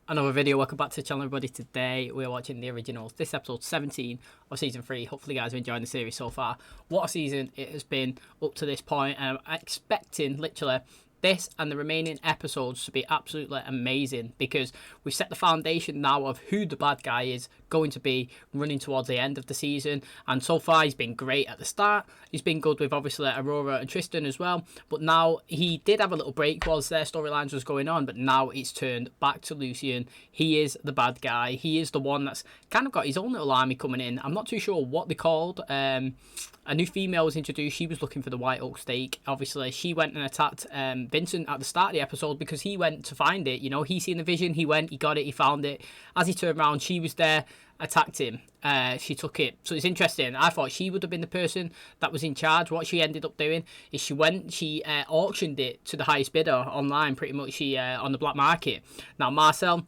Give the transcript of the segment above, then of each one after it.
Another video. Welcome back to the channel, everybody. Today we're watching the originals. This episode 17 of season 3. Hopefully you guys are enjoying the series so far. What a season it has been up to this point, and I'm expecting literally this and the remaining episodes to be absolutely amazing, because we've set the foundation now of who the bad guy is going to be running towards the end of the season. And so far he's been great at the start. He's been good with obviously Aurora and Tristan as well, but now he did have a little break whilst their storylines was going on, but now it's turned back to Lucien. He is the bad guy. He is the one that's kind of got his own little army coming in. I'm not too sure what they called. A new female was introduced. She was looking for the White Oak stake. Obviously, she went and attacked Vincent at the start of the episode because he went to find it. You know, he seen the vision. He went, he got it, he found it. As he turned around, she was there, attacked him. She took it. So it's interesting. I thought she would have been the person that was in charge. What she ended up doing is she auctioned it to the highest bidder online, pretty much. She on the black market. Now, Marcel,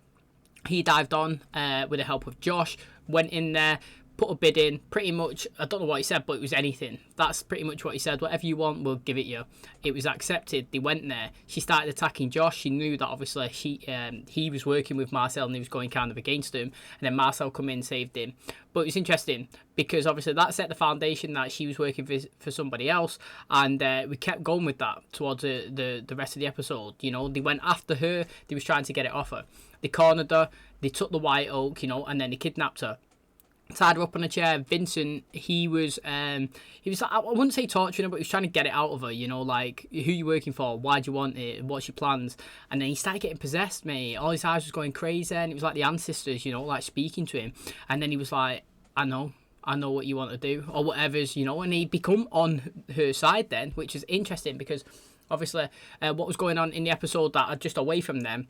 he dived on with the help of Josh, went in there, put a bid in, pretty much. I don't know what he said, but it was anything. That's pretty much what he said. Whatever you want, we'll give it you. It was accepted. They went there. She started attacking Josh. She knew that obviously he was working with Marcel and he was going kind of against him. And then Marcel come in and saved him. But it was interesting because obviously that set the foundation that she was working for somebody else. And we kept going with that towards the rest of the episode. You know, they went after her. They was trying to get it off her. They cornered her. They took the White Oak, you know, and then they kidnapped her. Tied her up on a chair. Vincent, he was I wouldn't say torturing her, but he was trying to get it out of her, you know, like, who you working for, why do you want it, what's your plans? And then he started getting possessed, mate. All his eyes was going crazy, and it was like the ancestors, you know, like speaking to him. And then he was like, I know what you want to do, or whatever's, you know. And he'd become on her side then, which is interesting because obviously what was going on in the episode that are just away from them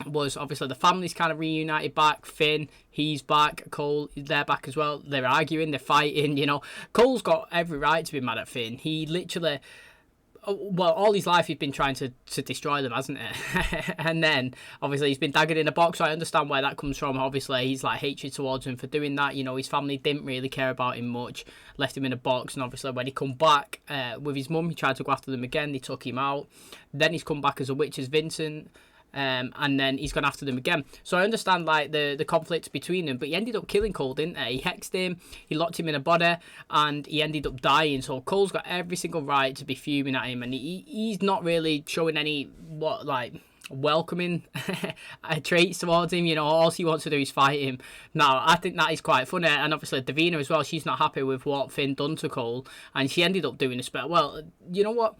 was obviously the family's kind of reunited back. Finn, he's back. Cole, they're back as well. They're arguing, they're fighting, you know. Cole's got every right to be mad at Finn. He literally, well, all his life he's been trying to destroy them, hasn't he? And then obviously he's been daggered in a box, so I understand where that comes from. Obviously he's like hatred towards him for doing that. You know, his family didn't really care about him much, left him in a box. And obviously when he come back with his mum, he tried to go after them again. They took him out. Then he's come back as a witch as Vincent. And then he's gone after them again. So I understand like the conflict between them, but he ended up killing Cole, didn't he? He hexed him, he locked him in a body, and he ended up dying. So Cole's got every single right to be fuming at him, and he's not really showing any welcoming traits towards him. You know, all he wants to do is fight him. Now I think that is quite funny. And obviously Davina as well, she's not happy with what Finn done to Cole, and she ended up doing a spell. Well, you know what,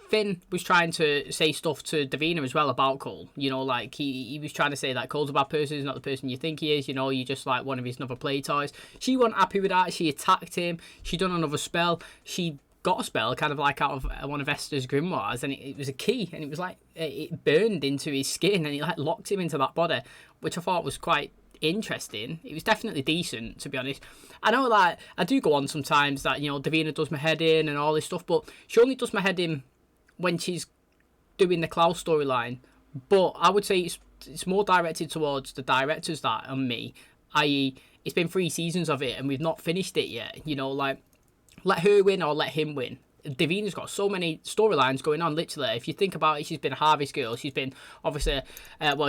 Finn was trying to say stuff to Davina as well about Cole. You know, like he was trying to say that Cole's a bad person, he's not the person you think he is. You know, you're just like one of his another play toys. She wasn't happy with that. She attacked him. She done another spell. She got a spell kind of like out of one of Esther's grimoires, and it was a key, and it was like it burned into his skin, and it like locked him into that body, which I thought was quite interesting. It was definitely decent, to be honest. I know, like, I do go on sometimes that, you know, Davina does my head in and all this stuff, but she only does my head in when she's doing the Klaus storyline. But I would say it's more directed towards the directors that and me, i.e. it's been 3 seasons of it and we've not finished it yet. You know, like, let her win or let him win. Davina's got so many storylines going on. Literally, if you think about it, she's been a Harvest girl. She's been obviously,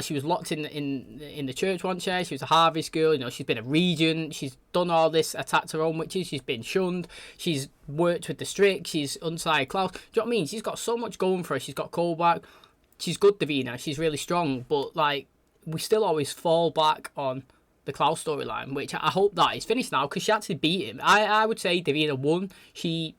she was locked in the church once. She was a Harvest girl. You know, she's been a regent. She's done all this, attacked her own witches. She's been shunned. She's worked with the Strict. She's unsigned Klaus. Do you know what I mean? She's got so much going for her. She's got Cole back. She's good, Davina. She's really strong. But like, we still always fall back on the Klaus storyline, which I hope that is finished now because she actually beat him. I would say Davina won. She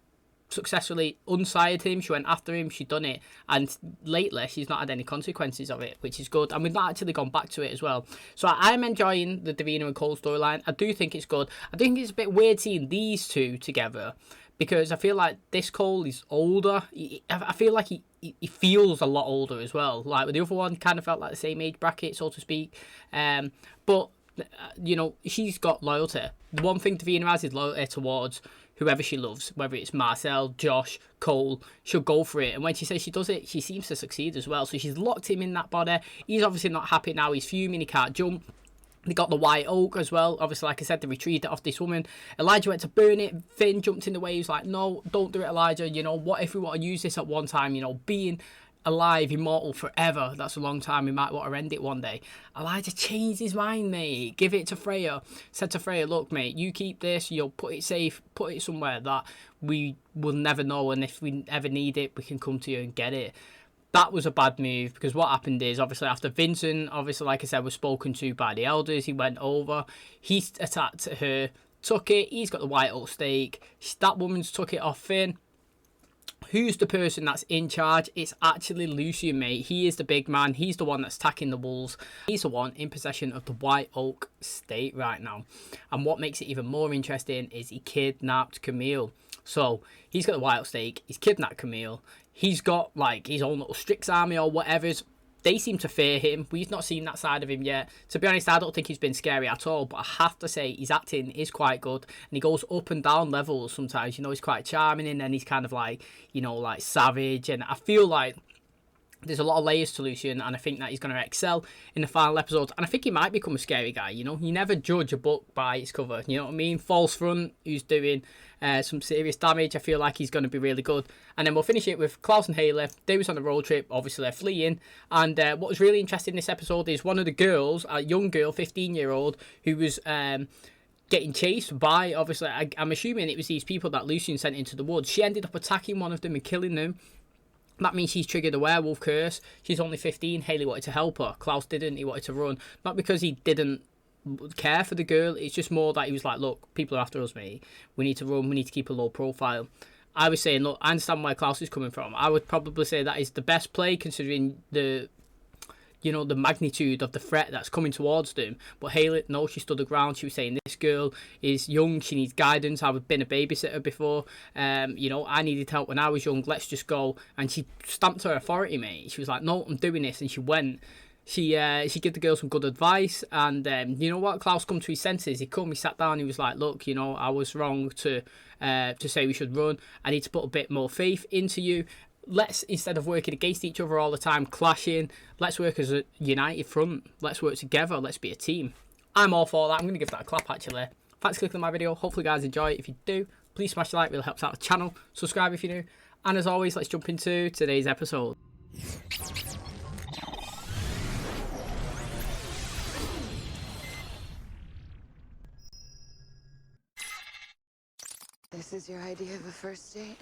successfully unsired him. She went after him. She done it, and lately she's not had any consequences of it, which is good. And we've not actually gone back to it as well. So I'm enjoying the Davina and Cole storyline. I do think it's good. I do think it's a bit weird seeing these two together because I feel like this Cole is older. I feel like he feels a lot older as well. Like with the other one, kind of felt like the same age bracket, so to speak. But you know, she's got loyalty. The one thing Davina has is loyalty towards whoever she loves, whether it's Marcel, Josh, Cole. She'll go for it, and when she says she does it, she seems to succeed as well. So she's locked him in that body. He's obviously not happy now. He's fuming. He can't jump. They got the White Oak as well. Obviously, like I said, they retrieved it off this woman. Elijah went to burn it. Finn jumped in the way. He was like, no, don't do it, Elijah. You know, what if we want to use this at one time? You know, being alive, immortal forever. That's a long time. He might want to end it one day. Elijah changed his mind, mate. Give it to Freya. Said to Freya, look, mate, you keep this. You'll put it safe. Put it somewhere that we will never know. And if we ever need it, we can come to you and get it. That was a bad move, because what happened is, obviously, after Vincent, obviously, like I said, was spoken to by the elders, he went over. He attacked her, took it. He's got the White Oak stake. That woman's took it off Finn. Who's the person that's in charge? It's actually Lucien, mate. He is the big man. He's the one that's attacking the wolves. He's the one in possession of the White Oak State right now. And what makes it even more interesting is he kidnapped Camille. So he's got the White Oak Stake. He's kidnapped Camille. He's got like his own little Strix army or whatever's. They seem to fear him. We've not seen that side of him yet. To be honest, I don't think he's been scary at all. But I have to say, his acting is quite good. And he goes up and down levels sometimes. You know, he's quite charming. And then he's kind of like, you know, like savage. And I feel like there's a lot of layers to Lucien. And I think that he's going to excel in the final episodes. And I think he might become a scary guy, you know. You never judge a book by its cover. You know what I mean? False Front, who's doing some serious damage. I feel like he's going to be really good. And then we'll finish it with Klaus and Haley. They was on a road trip. Obviously, they're fleeing. And what was really interesting in this episode is one of the girls, a young girl, 15-year-old, who was getting chased by, obviously, I'm assuming it was these people that Lucien sent into the woods. She ended up attacking one of them and killing them. That means she's triggered a werewolf curse. She's only 15. Haley wanted to help her. Klaus didn't. He wanted to run. Not because he didn't care for the girl. It's just more that he was like, look, people are after us, mate. We need to run. We need to keep a low profile. I was saying, look, I understand where Klaus is coming from. I would probably say that is the best play considering the, you know, the magnitude of the threat that's coming towards them. But Haley, no, she stood her ground. She was saying, this girl is young. She needs guidance. I've been a babysitter before. You know, I needed help when I was young. Let's just go. And she stamped her authority, mate. She was like, no, I'm doing this. And she went. She gave the girl some good advice. And you know what? Klaus come to his senses. He sat down. He was like, look, you know, I was wrong to say we should run. I need to put a bit more faith into you. Let's, instead of working against each other all the time, clashing, let's work as a united front. Let's work together. Let's be a team. I'm all for that. I'm going to give that a clap, actually. Thanks for clicking on my video. Hopefully, you guys enjoy it. If you do, please smash the like. It really helps out the channel. Subscribe if you're new. And as always, let's jump into today's episode. This is your idea of a first date?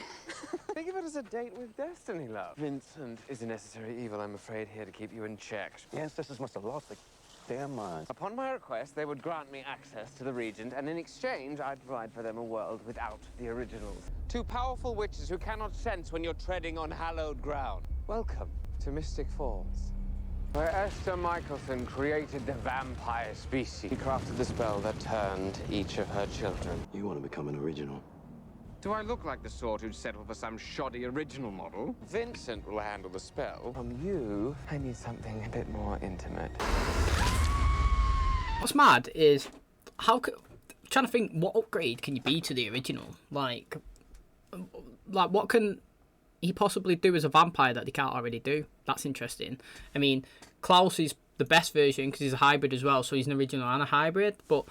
Think of it as a date with destiny, love. Vincent is a necessary evil, I'm afraid, here to keep you in check. The ancestors must have lost their minds. Upon my request, they would grant me access to the Regent, and in exchange, I'd provide for them a world without the originals. Two powerful witches who cannot sense when you're treading on hallowed ground. Welcome to Mystic Falls, where Esther Michelson created the vampire species. He crafted the spell that turned each of her children. You want to become an original? Do I look like the sort who'd settle for some shoddy original model? Vincent will handle the spell. From you, I need something a bit more intimate. What's mad is I'm trying to think, what upgrade can you be to the original? Like what can he possibly do as a vampire that he can't already do? That's interesting. I mean, Klaus is the best version because he's a hybrid as well, so he's an original and a hybrid. But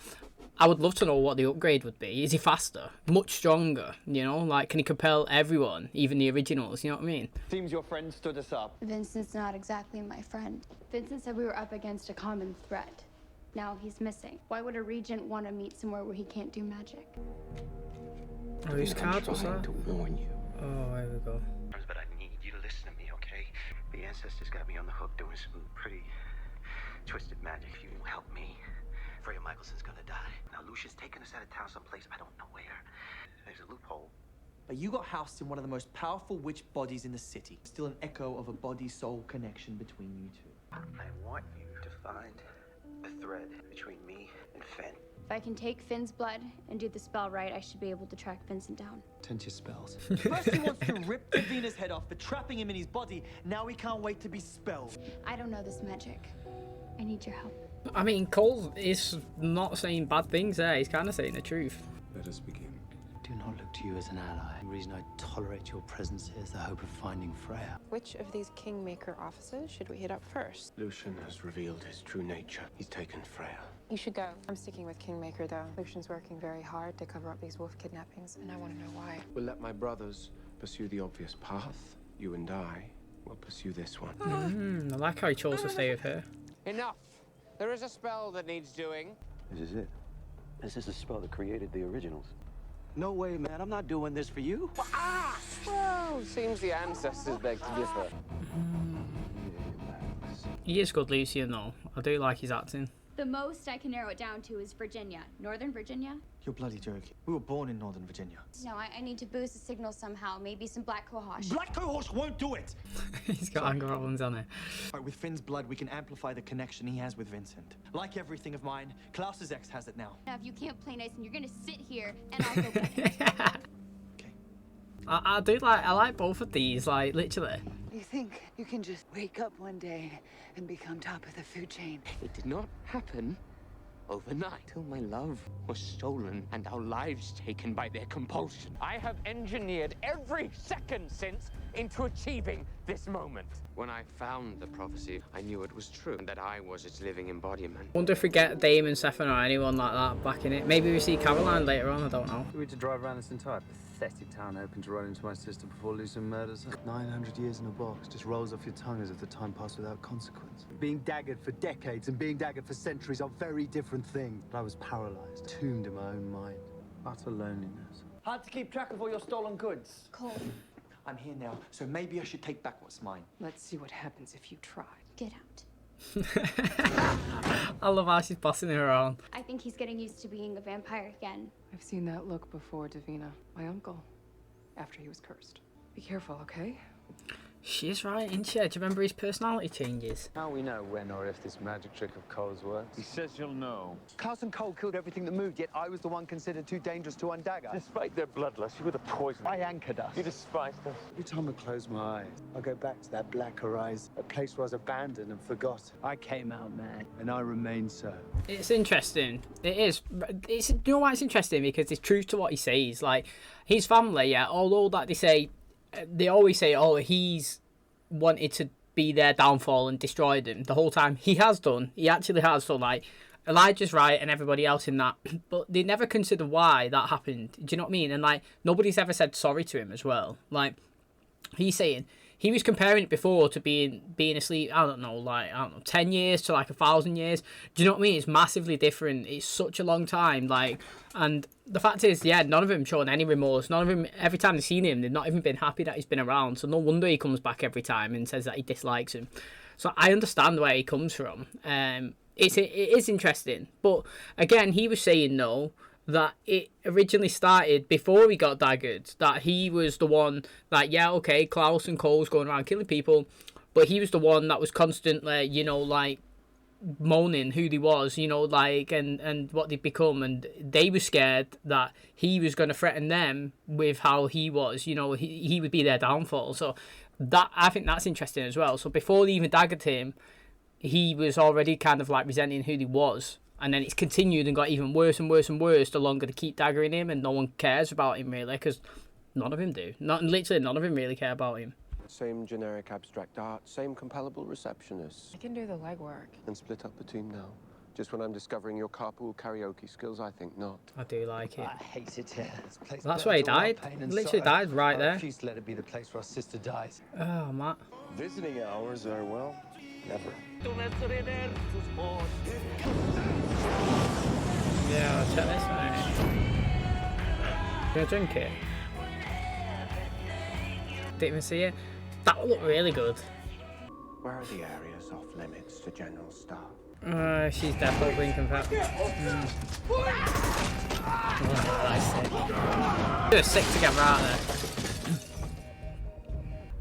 I would love to know what the upgrade would be. Is he faster? Much stronger? You know, like, can he compel everyone, even the originals? You know what I mean? Seems your friend stood us up. Vincent's not exactly my friend. Vincent said we were up against a common threat. Now he's missing. Why would a regent want to meet somewhere where he can't do magic? Oh, his cards, what's that? To warn you. Oh, here we go. But I need you to listen to me, okay? The ancestors got me on the hook doing some pretty twisted magic. If you won't help me, Freya Michelson's gonna die. Now, Lucien's taking us out of town someplace, I don't know where. There's a loophole. But you got housed in one of the most powerful witch bodies in the city. Still an echo of a body-soul connection between you two. I want you to find a thread between me and Finn. If I can take Finn's blood and do the spell right, I should be able to track Vincent down. Tend to your spells. First he wants to rip Davina's head off for trapping him in his body. Now he can't wait to be spelled. I don't know this magic. I need your help. I mean, Cole is not saying bad things there. He's kind of saying the truth. Let us begin. Do not look to you as an ally. The reason I tolerate your presence here is the hope of finding Freya. Which of these Kingmaker offices should we hit up first? Lucien has revealed his true nature. He's taken Freya. You should go. I'm sticking with Kingmaker, though. Lucien's working very hard to cover up these wolf kidnappings, and I want to know why. We'll let my brothers pursue the obvious path. You and I We'll pursue this one. I like how he chose to stay with her. Enough! There is a spell that needs doing. This is it. This is the spell that created the originals. No way, man. I'm not doing this for you. Well, seems the ancestors beg to differ. He is good, Lucien, though. I do like his acting. The most I can narrow it down to is Virginia. Northern Virginia? You're bloody joking. We were born in Northern Virginia. No, I need to boost the signal somehow. Maybe some black cohosh. Black cohosh won't do it! He's got anger problems on it. All right, with Finn's blood, we can amplify the connection he has with Vincent. Like everything of mine, Klaus's ex has it now. Now, if you can't play nice and you're gonna sit here and I'll go get it. Okay. I like both of these, like, literally. You think you can just wake up one day and become top of the food chain? It did not happen overnight. Till my love was stolen and our lives taken by their compulsion. I have engineered every second since into achieving this moment. When I found the prophecy, I knew it was true and that I was its living embodiment. Wonder if we get Damon, Stefan, or anyone like that back in it. Maybe we see Caroline later on, I don't know. We to drive around this entire pathetic town hoping to run into my sister before Lucien murders her. 900 years in a box just rolls off your tongue as if the time passed without consequence. Being daggered for decades and being daggered for centuries are very different things. But I was paralyzed, tombed in my own mind. Utter loneliness. Hard to keep track of all your stolen goods. Cole, I'm here now, so maybe I should take back what's mine. Let's see what happens if you try. get out. I love how she's bossing her around. I think he's getting used to being a vampire again. I've seen that look before, Davina. My uncle, after he was cursed. Be careful, okay? She is right, isn't she? Do you remember his personality changes? How we know when or if this magic trick of Cole's works? He says you'll know. Klaus and Cole killed everything that moved, yet I was the one considered too dangerous to undagger. Despite their bloodlust, you were the poison. I anchored us. You despised us. Every time I close my eyes, I go back to that black horizon, a place where I was abandoned and forgotten. I came out mad, and I remain so. It's interesting. It is. It's, you know why it's interesting? Because it's true to what he says. Like, his family, yeah, although that they always say, oh, he's wanted to be their downfall and destroy them the whole time. He has done. He actually has. So, like, Elijah's right and everybody else in that. But they never consider why that happened. Do you know what I mean? And, like, nobody's ever said sorry to him as well. Like, he's saying... He was comparing it before to being asleep, I don't know, 10 years to like 1,000 years. Do you know what I mean? It's massively different. It's such a long time. Like, and the fact is, yeah, none of them showing any remorse. None of them, every time they've seen him, they've not even been happy that he's been around. So no wonder he comes back every time and says that he dislikes him. So I understand where he comes from. It is interesting. But again, he was saying no. That it originally started before he got daggered, that he was the one that, yeah, okay, Klaus and Cole's going around killing people, but he was the one that was constantly, you know, like, moaning who he was, you know, like, and what they'd become, and they were scared that he was going to threaten them with how he was, you know, he would be their downfall. So that, I think that's interesting as well. So before they even daggered him, he was already kind of like resenting who he was. And then it's continued and got even worse and worse and worse the longer they keep daggering him, and no one cares about him really, because none of them do. Literally none of them really care about him. Same generic abstract art, same compellable receptionists. I can do the legwork. And split up the team now. Just when I'm discovering your carpool karaoke skills, I think not. I do like it. I hate it here. This place That's where he died. Literally died right there. I refuse to let it be the place where our sister dies. Oh, Matt. Visiting hours are, well, never. Yeah, check this out. Gonna drink it? Didn't even see it. That would look really good. Where are the areas off limits to general staff? She's definitely blinking fat. Oh, that's sick. They're sick together, aren't they?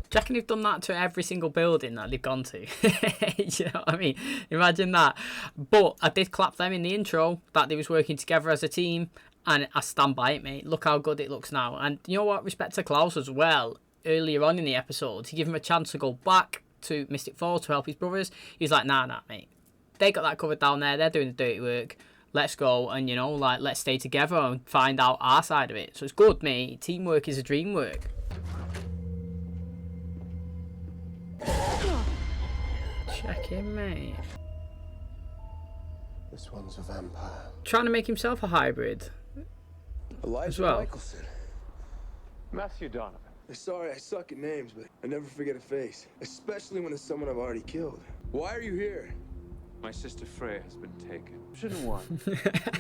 Do you reckon they've done that to every single building that they've gone to? You know what I mean? Imagine that. But I did clap them in the intro that they was working together as a team, and I stand by it, mate. Look how good it looks now. And you know what? Respect to Klaus as well. Earlier on in the episode, to give him a chance to go back to Mystic Falls to help his brothers, he's like, nah, mate. They got that covered down there. They're doing the dirty work. Let's go and, you know, like, let's stay together and find out our side of it. So it's good, mate. Teamwork is a dream work. Check in, mate. This one's a vampire. Trying to make himself a hybrid. Elijah as well. Michelson. Matthew Donovan. Sorry, I suck at names, but I never forget a face. Especially when it's someone I've already killed. Why are you here? My sister Freya has been taken. Option 1.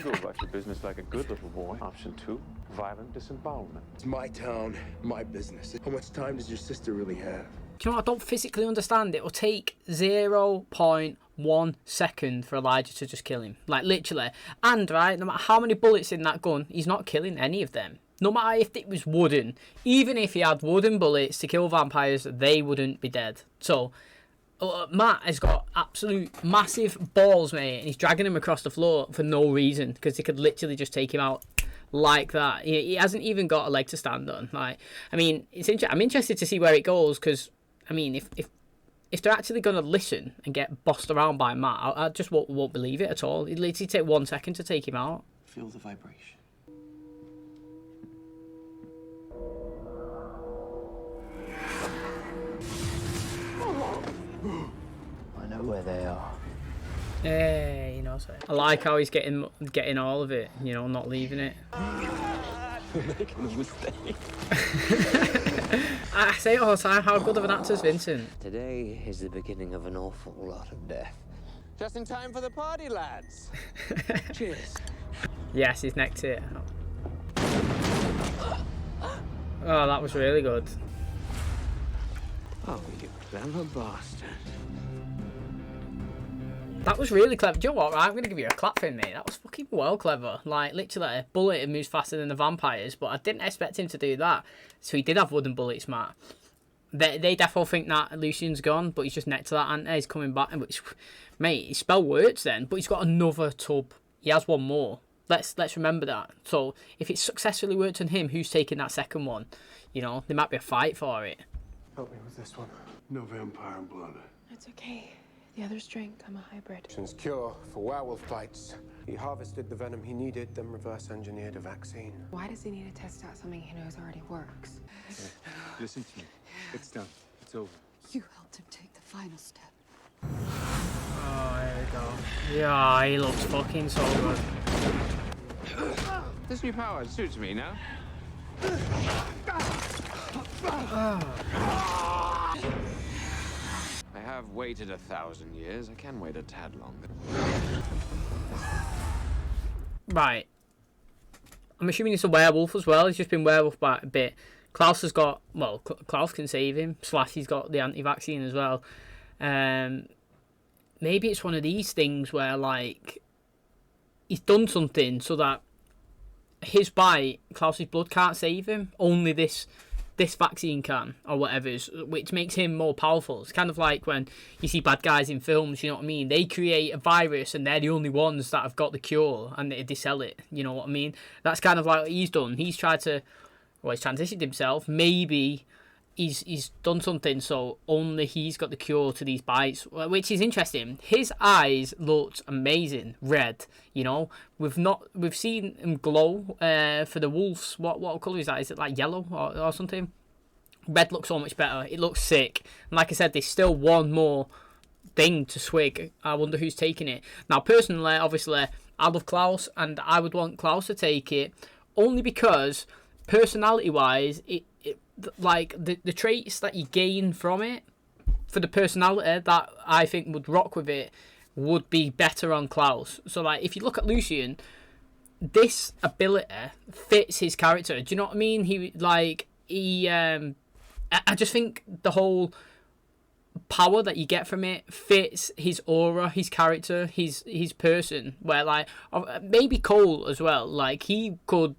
Go about your business like a good little boy. Option 2. Violent disembowelment. It's my town, my business. How much time does your sister really have? Do you know what? I don't physically understand. It will take 0.1 second for Elijah to just kill him. Like, literally. And, right, no matter how many bullets in that gun, he's not killing any of them. No matter if it was wooden. Even if he had wooden bullets to kill vampires, they wouldn't be dead. So, Matt has got absolute massive balls, mate. And he's dragging him across the floor for no reason. Because he could literally just take him out like that. He hasn't even got a leg to stand on. Like, I mean, I'm interested to see where it goes. Because, I mean, if they're actually going to listen and get bossed around by Matt, I just won't believe it at all. It'd literally take 1 second to take him out. Feel the vibration. I know where they are. Hey, you know, so I like how he's getting all of it, you know, not leaving it. Making a mistake. I say it all the time, how good of an actor is Vincent? Today is the beginning of an awful lot of death. Just in time for the party, lads. Cheers. Yes, he's necked it. Oh, that was really good. Oh, you clever bastard. That was really clever. Do you know what? Right, I'm going to give you a clap for him, mate. That was fucking well clever. Like, literally, a bullet moves faster than the vampires, but I didn't expect him to do that. So he did have wooden bullets, Matt. They definitely think that Lucien's gone, but he's just next to that, and he's coming back. Which, mate, his spell works then, but he's got another tub. He has one more. Let's remember that. So if it successfully worked on him, who's taking that second one? You know, there might be a fight for it. Help me with this one. No vampire blood. It's okay. The others drank. I'm a hybrid. Option's cure for werewolf bites. He harvested the venom he needed, then reverse engineered a vaccine. Why does he need to test out something he knows already works? Listen to me. It's done. It's over. You helped him take the final step. Oh, here we go. Yeah, he looks fucking so good. This new power suits me now. I have waited 1,000 years. I can wait a tad longer. Right. I'm assuming he's a werewolf as well. He's just been werewolf by a bit. Klaus has got... Well, Klaus can save him. / he's got the anti-vaccine as well. Maybe it's one of these things where, like, he's done something so that his bite, Klaus's blood can't save him. Only this vaccine can, or whatever, which makes him more powerful. It's kind of like when you see bad guys in films, you know what I mean? They create a virus and they're the only ones that have got the cure and they sell it, you know what I mean? That's kind of like what he's done. He's tried to, well, he's transitioned himself. Maybe he's done something so only he's got the cure to these bites, which is interesting. His eyes looked amazing, red, you know. We've seen him glow for the wolves. What colour is that? Is it like yellow or something? Red looks so much better. It looks sick. And like I said, there's still one more thing to swig. I wonder who's taking it. Now, personally, obviously, I love Klaus, and I would want Klaus to take it only because personality-wise, like the traits that you gain from it for the personality that I think would rock with it would be better on Klaus. So like if you look at Lucien, this ability fits his character. Do you know what I mean? I just think the whole power that you get from it fits his aura, his character, his person. Where like maybe Cole as well. Like he could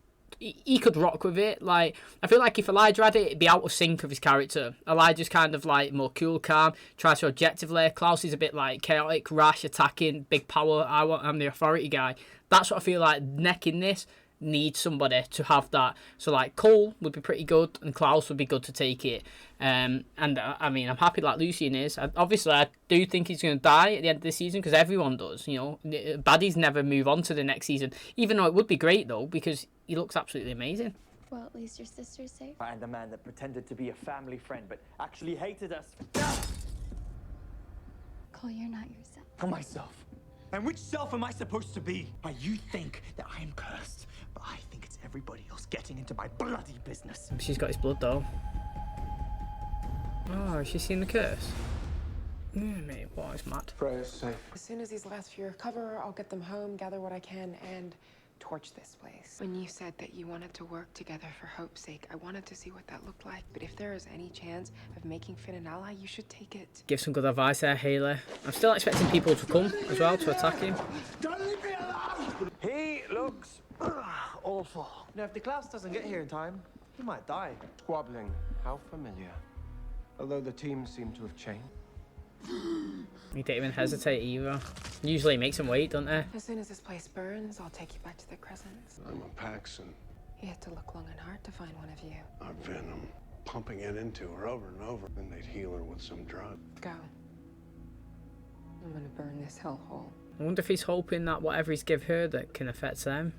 rock with it. Like I feel like if Elijah had it, it'd be out of sync with his character. Elijah's kind of like more cool, calm, tries to objectively. Klaus is a bit like chaotic, rash, attacking, big power. I'm the authority guy. That's what I feel like. Necking this needs somebody to have that. So like Cole would be pretty good, and Klaus would be good to take it. And I mean, I'm happy like Lucien is. Obviously, I do think he's going to die at the end of the season because everyone does. You know, baddies never move on to the next season. Even though it would be great though because he looks absolutely amazing. Well, at least your sister's safe. And the man that pretended to be a family friend but actually hated us. Cole, you're not yourself. For myself. And which self am I supposed to be? Why, you think that I am cursed, but I think it's everybody else getting into my bloody business. She's got his blood though. Oh, has she seen the curse? Yeah, mate, what is mad? Freya's safe. As soon as these last few recover, I'll get them home, gather what I can, and torch this place. When you said that you wanted to work together for Hope's sake, I wanted to see what that looked like. But if there is any chance of making Finn an ally, you should take it. Give some good advice there, Haley. I'm still expecting people to come as well to attack him. Don't leave me alone! He looks Awful. You know, if the Klaus doesn't get here in time, he might die. Squabbling. How familiar. Although the teams seem to have changed. You don't even hesitate either. Usually it makes them wait, don't they? As soon as this place burns, I'll take you back to the Crescents. I'm a Paxson. You had to look long and hard to find one of you. Our venom. Pumping it into her over and over. Then they'd heal her with some drug. Go. I'm gonna burn this hellhole. I wonder if he's hoping that whatever he's give her that can affect them.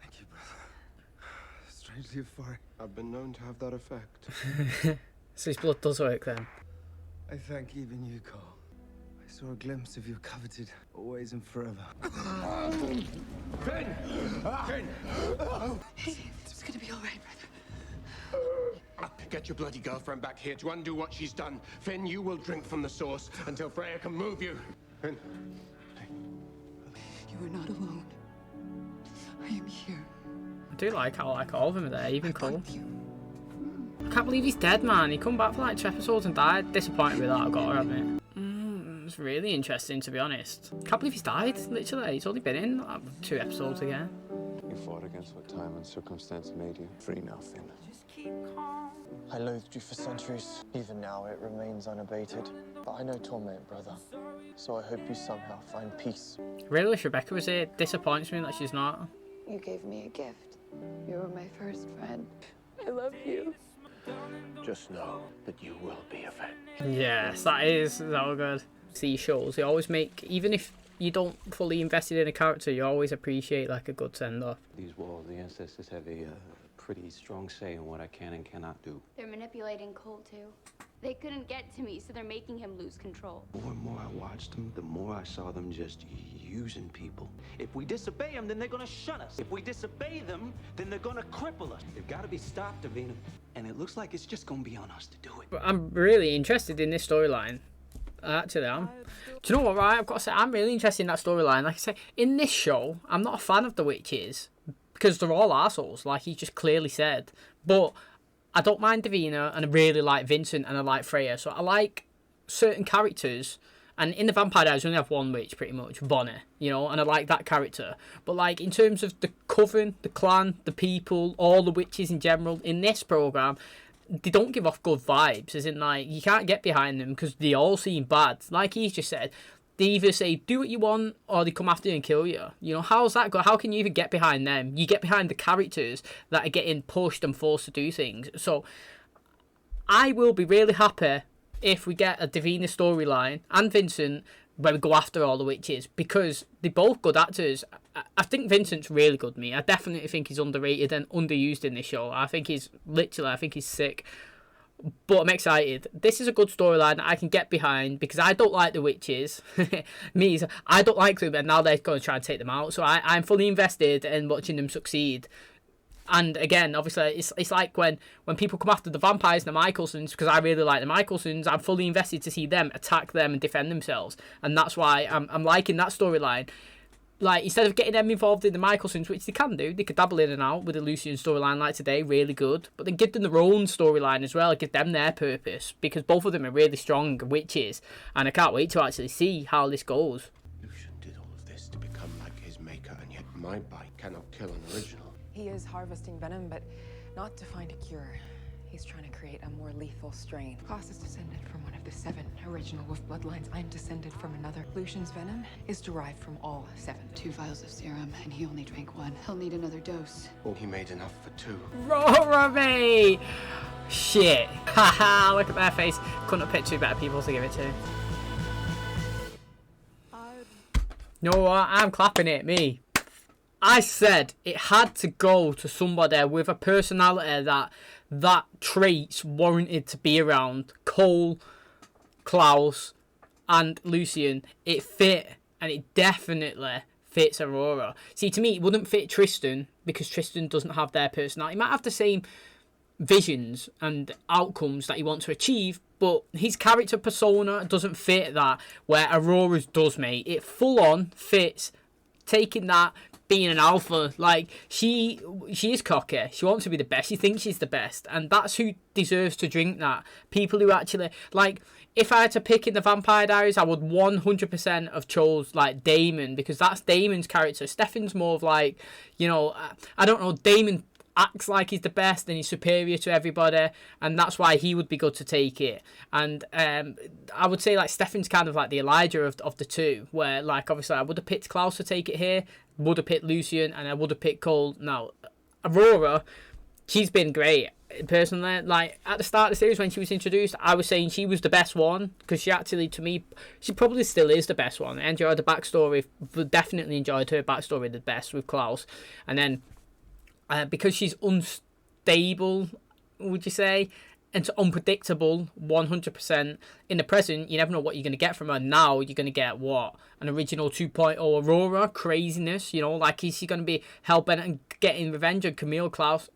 Thank you, brother. Strangely euphoric. I've been known to have that effect. So his blood does work then. I thank even you, Cole. I saw a glimpse of your coveted always and forever. Finn! Finn! It's gonna be all right, brother. Get your bloody girlfriend back here to undo what she's done. Finn, you will drink from the source until Freya can move you. Finn. You are not alone. I am here. I do like how all of them are there, even Cole. I can't believe he's dead, man. He come back for like 2 episodes and died. Disappointed with that, I've got to admit. It's really interesting, to be honest. Can't believe he's died, literally. He's only been in 2 episodes again. You fought against what time and circumstance made you. Free now, Finn. I loathed you for centuries. Even now, it remains unabated. But I know torment, brother. So I hope you somehow find peace. I really wish Rebecca was here. It disappoints me that she's not. You gave me a gift. You were my first friend. I love you. Just know that you will be avenged. Yes, that is so good. These shows, they always make, even if you don't fully invested in a character, you always appreciate like a good send-off. These walls, the ancestors have a pretty strong say in what I can and cannot do. They're manipulating Cole too. They couldn't get to me, so they're making him lose control. The more and more I watched them, the more I saw them just using people. If we disobey them, then they're gonna shun us. If we disobey them, then they're gonna cripple us. They've got to be stopped, Davina. And it looks like it's just gonna be on us to do it. But I'm really interested in this storyline. Actually, I am. Do you know what, right? I've got to say, I'm really interested in that storyline. Like I say, in this show, I'm not a fan of the witches because they're all assholes, like he just clearly said. But I don't mind Davina, and I really like Vincent, and I like Freya. So I like certain characters. And in the Vampire Diaries, we only have one witch, pretty much, Bonnie, you know, and I like that character. But, like, in terms of the coven, the clan, the people, all the witches in general, in this programme, they don't give off good vibes. As in, like, you can't get behind them because they all seem bad. Like he's just said, they either say, do what you want, or they come after you and kill you. You know, how's that go? How can you even get behind them? You get behind the characters that are getting pushed and forced to do things. So, I will be really happy if we get a Davina storyline and Vincent where we go after all the witches, because they're both good actors. I think Vincent's really good, me. I definitely think he's underrated and underused in this show. I think he's sick. But I'm excited. This is a good storyline that I can get behind because I don't like the witches. I don't like them, and now they're going to try and take them out. So I'm fully invested in watching them succeed. And again, obviously, it's like when people come after the vampires and the Michelsons, because I really like the Michelsons, I'm fully invested to see them attack them and defend themselves. And that's why I'm liking that storyline. Like, instead of getting them involved in the Michelsons, which they can do, they could dabble in and out with the LUCIEN storyline like today, really good. But then give them their own storyline as well, give them their purpose, because both of them are really strong witches. And I can't wait to actually see how this goes. Lucien did all of this to become like his maker, and yet my bite cannot kill an original. He is harvesting venom, but not to find a cure. He's trying to create a more lethal strain. Klaus is descended from one of the 7 original wolf bloodlines. I'm descended from another. Lucien's venom is derived from all 7. 2 vials of serum, and he only drank 1. He'll need another dose. Oh, he made enough for 2. Rory! Shit. Haha, look at their face. Couldn't have picked 2 better people to give it to. You know what? I'm clapping it, me. I said it had to go to somebody with a personality that traits warranted to be around. Cole, Klaus, and Lucien. It fit, and it definitely fits Aurora. See, to me, it wouldn't fit Tristan because Tristan doesn't have their personality. He might have the same visions and outcomes that he wants to achieve, but his character persona doesn't fit that, where Aurora's does, mate. It full on fits taking that, being an alpha. Like, she is cocky, she wants to be the best, she thinks she's the best, and that's who deserves to drink that. People who actually, like, if I had to pick in the Vampire Diaries, I would 100% have chose, like, Damon, because that's Damon's character. Stefan's more of, like, you know, I don't know, Damon acts like he's the best and he's superior to everybody, and that's why he would be good to take it. And I would say, like, Stefan's kind of like the Elijah of the two, where, like, obviously I would have picked Klaus to take it here, would have picked Lucien, and I would have picked Cole. Now, Aurora, she's been great. Personally, like, at the start of the series when she was introduced, I was saying she was the best one, because she actually, to me, she probably still is the best one. I enjoyed the backstory, definitely enjoyed her backstory the best with Klaus. And then because she's unstable, would you say, and unpredictable 100%. In the present, you never know what you're going to get from her. Now you're going to get what? An original 2.0 Aurora craziness, you know, like, is she going to be hell-bent on getting revenge on Camille Klaus?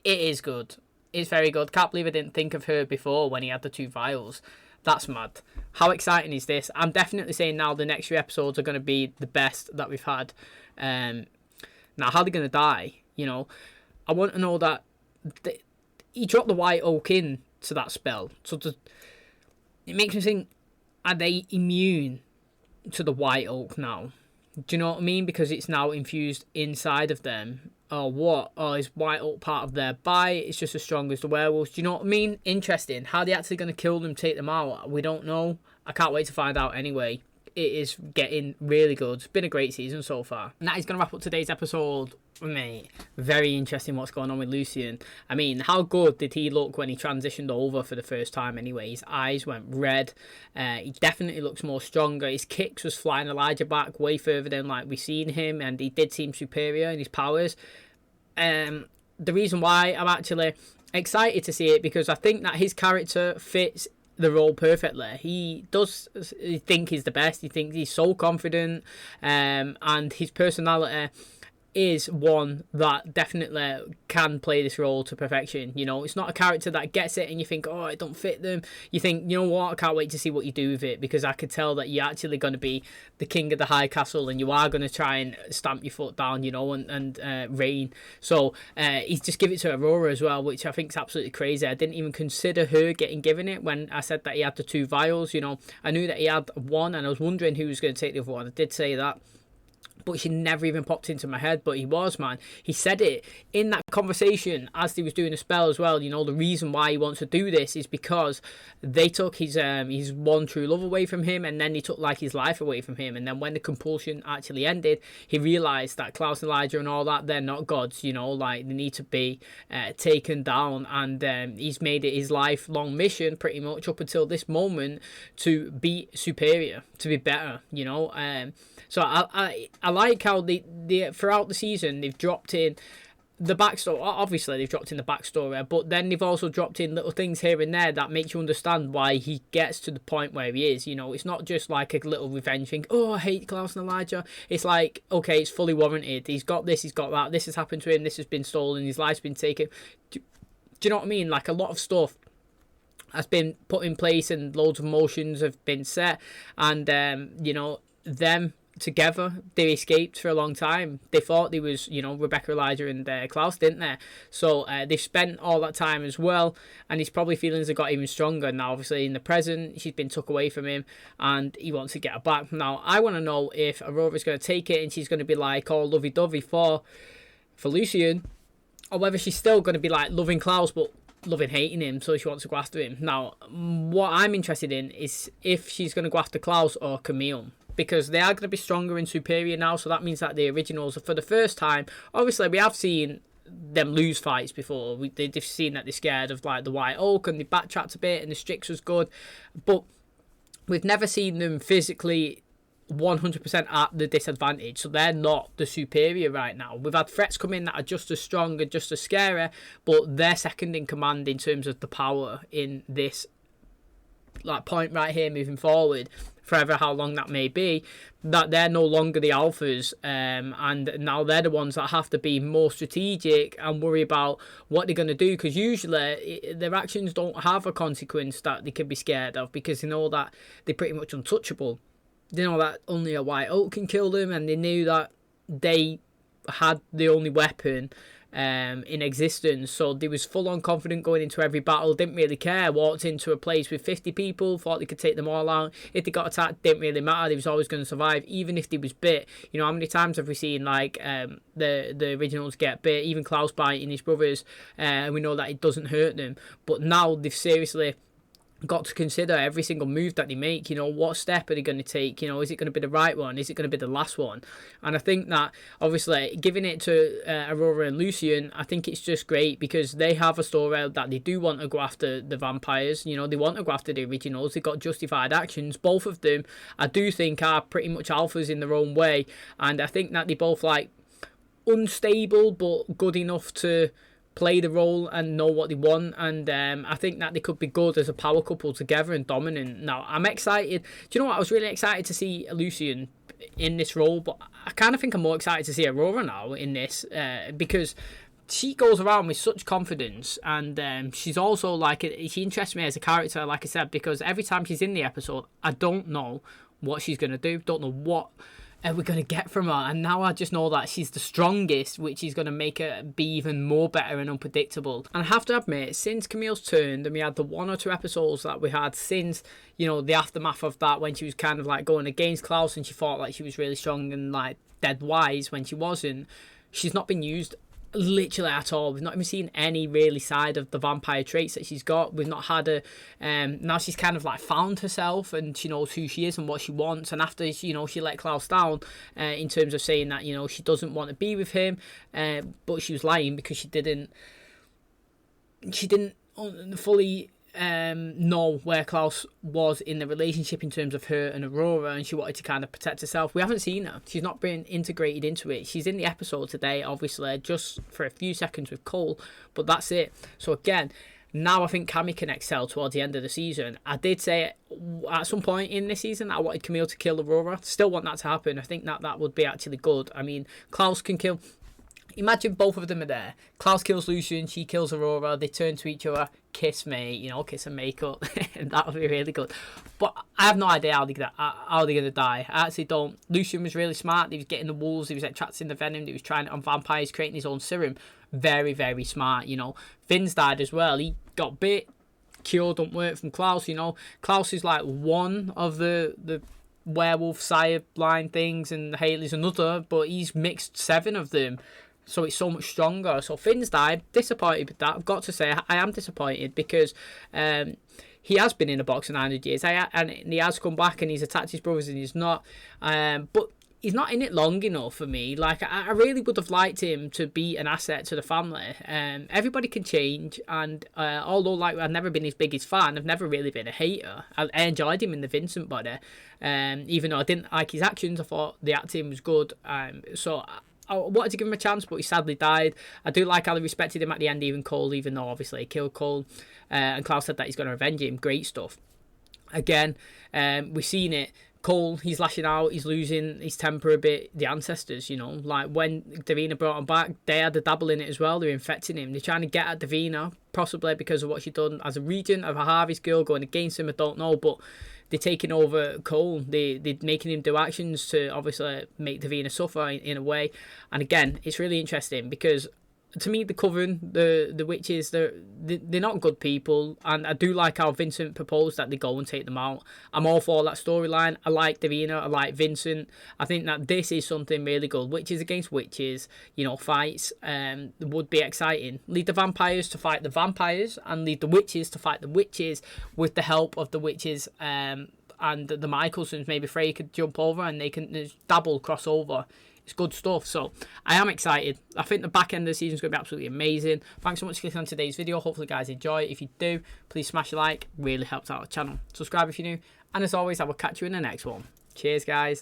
It is good. It's very good. Can't believe I didn't think of her before when he had the 2 vials. That's mad. How exciting is this? I'm definitely saying now the next few episodes are going to be the best that we've had. Now, how are they going to die? You know, I want to know that he dropped the White Oak in to that spell. So it makes me think, are they immune to the White Oak now? Do you know what I mean? Because it's now infused inside of them. Or what? Or is White Oak part of their bite? It's just as strong as the werewolves. Do you know what I mean? Interesting. How are they actually going to kill them, take them out? We don't know. I can't wait to find out anyway. It is getting really good. It's been a great season so far. And that is going to wrap up today's episode. Mate, very interesting what's going on with Lucien. I mean, how good did he look when he transitioned over for the first time anyway? His eyes went red. He definitely looks more stronger. His kicks was flying Elijah back way further than, like, we've seen him, and he did seem superior in his powers. The reason why I'm actually excited to see it, because I think that his character fits the role perfectly. He does think he's the best. He thinks he's so confident, and his personality is one that definitely can play this role to perfection. You know, it's not a character that gets it and you think, oh, it don't fit them. You think, you know what, I can't wait to see what you do with it, because I could tell that you're actually going to be the king of the high castle and you are going to try and stamp your foot down, you know, and reign. So he's just give it to Aurora as well, which I think is absolutely crazy. I didn't even consider her getting given it when I said that he had the 2 vials. You know, I knew that he had one and I was wondering who was going to take the other one. I did say that, but she never even popped into my head. But he was, man. He said it in that conversation as he was doing the spell as well. You know, the reason why he wants to do this is because they took his one true love away from him, and then they took, like, his life away from him. And then when the compulsion actually ended, he realised that Klaus and Elijah and all that, they're not gods, you know, like, they need to be taken down. And he's made it his lifelong mission pretty much up until this moment to be superior, to be better, you know. So I like how they throughout the season they've dropped in the backstory. Obviously they've dropped in the backstory, but then they've also dropped in little things here and there that makes you understand why he gets to the point where he is. You know, it's not just like a little revenge thing. Oh, I hate Klaus and Elijah. It's like, okay, it's fully warranted. He's got this, he's got that. This has happened to him. This has been stolen. His life's been taken. Do you know what I mean? Like, a lot of stuff has been put in place and loads of emotions have been set, and you know, them together, they escaped for a long time. They thought they was, you know, Rebecca, Elijah and Klaus, didn't they? So they've spent all that time as well, and his probably feelings have got even stronger now. Obviously in the present, she's been took away from him and he wants to get her back. Now I want to know if Aurora's going to take it and she's going to be like all lovey-dovey for Lucien, or whether she's still going to be like loving Klaus but loving hating him, so she wants to go after him. Now what I'm interested in is if she's going to go after Klaus or Camille, because they are going to be stronger and superior now. So that means that the originals, for the first time, obviously we have seen them lose fights before. They've seen that they're scared of, like, the White Oak, and they backtracked a bit and the Strix was good, but we've never seen them physically 100% at the disadvantage. So they're not the superior right now. We've had threats come in that are just as strong and just as scary, but they're second in command in terms of the power in this, like, point right here moving forward. forever, how long that may be, that they're no longer the alphas, and now they're the ones that have to be more strategic and worry about what they're going to do, because usually their actions don't have a consequence that they can be scared of, because they know that they're pretty much untouchable. They know that only a white oak can kill them, and they knew that they had the only weapon in existence, so they was full on confident going into every battle, didn't really care, walked into a place with 50 people, thought they could take them all out. If they got attacked, didn't really matter, they was always going to survive, even if they was bit. You know, how many times have we seen like the originals get bit, even Klaus biting his brothers, and we know that it doesn't hurt them. But now they've seriously got to consider every single move that they make. You know, what step are they going to take? You know, is it going to be the right one? Is it going to be the last one? And I think that obviously giving it to Aurora and Lucien, I think it's just great, because they have a story that they do want to go after the vampires. You know, they want to go after the originals. They got justified actions. Both of them, I do think, are pretty much alphas in their own way, and I think that they both like unstable but good enough to play the role and know what they want, and I think that they could be good as a power couple together and dominant. Now, I'm excited. Do you know what? I was really excited to see Lucien in this role, but I kind of think I'm more excited to see Aurora now in this, because she goes around with such confidence, and she's also like, she interests me as a character, like I said, because every time she's in the episode, I don't know what she's going to do, don't know what we're going to get from her, and now I just know that she's the strongest, which is going to make her be even more better and unpredictable. And I have to admit, since Camille's turned, and we had the 1 or 2 episodes that we had since, you know, the aftermath of that, when she was kind of like going against Klaus and she thought like she was really strong and like dead wise when she wasn't, she's not been used literally at all. We've not even seen any really side of the vampire traits that she's got. We've not had a now she's kind of like found herself, and she knows who she is and what she wants. And after, you know, she let Klaus down in terms of saying that, you know, she doesn't want to be with him, but she was lying, because she didn't fully know where Klaus was in the relationship in terms of her and Aurora, and she wanted to kind of protect herself. We haven't seen her. She's not been integrated into it. She's in the episode today, obviously, just for a few seconds with Cole, but that's it. So again, now I think Cammy can excel towards the end of the season. I did say at some point in this season that I wanted Camille to kill Aurora. Still want that to happen. I think that that would be actually good. I mean, Klaus can kill... Imagine both of them are there. Klaus kills Lucien, she kills Aurora, they turn to each other, kiss me, you know, kiss and make up. That would be really good. But I have no idea how they're going to die. I actually don't. Lucien was really smart. He was getting the wolves, he was extracting the venom, he was trying it on vampires, creating his own serum. Very, very smart, you know. Finn's died as well. He got bit, cure don't work from Klaus, you know. Klaus is like one of the werewolf sire line things, and Haley's another, but he's mixed 7 of them. So it's so much stronger. So Finn's died. Disappointed with that. I've got to say, I am disappointed, because he has been in a box for 900 years. And he has come back and he's attacked his brothers and he's not. But he's not in it long enough for me. Like, I really would have liked him to be an asset to the family. Everybody can change. And although, like, I've never been his biggest fan, I've never really been a hater. I enjoyed him in the Vincent body. Even though I didn't like his actions, I thought the acting was good. So I wanted to give him a chance, but he sadly died. I do like how they respected him at the end, even Cole, even though obviously he killed Cole. And Klaus said that he's going to revenge him. Great stuff. Again, we've seen it. Cole, he's lashing out, he's losing his temper a bit. The ancestors, you know, like when Davina brought him back, they had a dabble in it as well. They're infecting him. They're trying to get at Davina, possibly because of what she done as a regent of a Harvey's girl, going against him. I don't know, but they're taking over Cole. They're making him do actions to obviously make Davina suffer in a way. And again, it's really interesting, because to me, the Coven, the witches, they're not good people, and I do like how Vincent proposed that they go and take them out. I'm all for that storyline. I like Davina, I like Vincent. I think that this is something really good. Witches against witches, you know, fights would be exciting. Lead the vampires to fight the vampires, and lead the witches to fight the witches with the help of the witches and the Michaelsons. Maybe Frey could jump over and they can dabble, cross over. It's good stuff. So I am excited. I think the back end of the season is going to be absolutely amazing. Thanks so much for clicking on today's video. Hopefully you guys enjoy it. If you do, please smash a like. Really helps out the channel. Subscribe if you're new. And as always, I will catch you in the next one. Cheers, guys.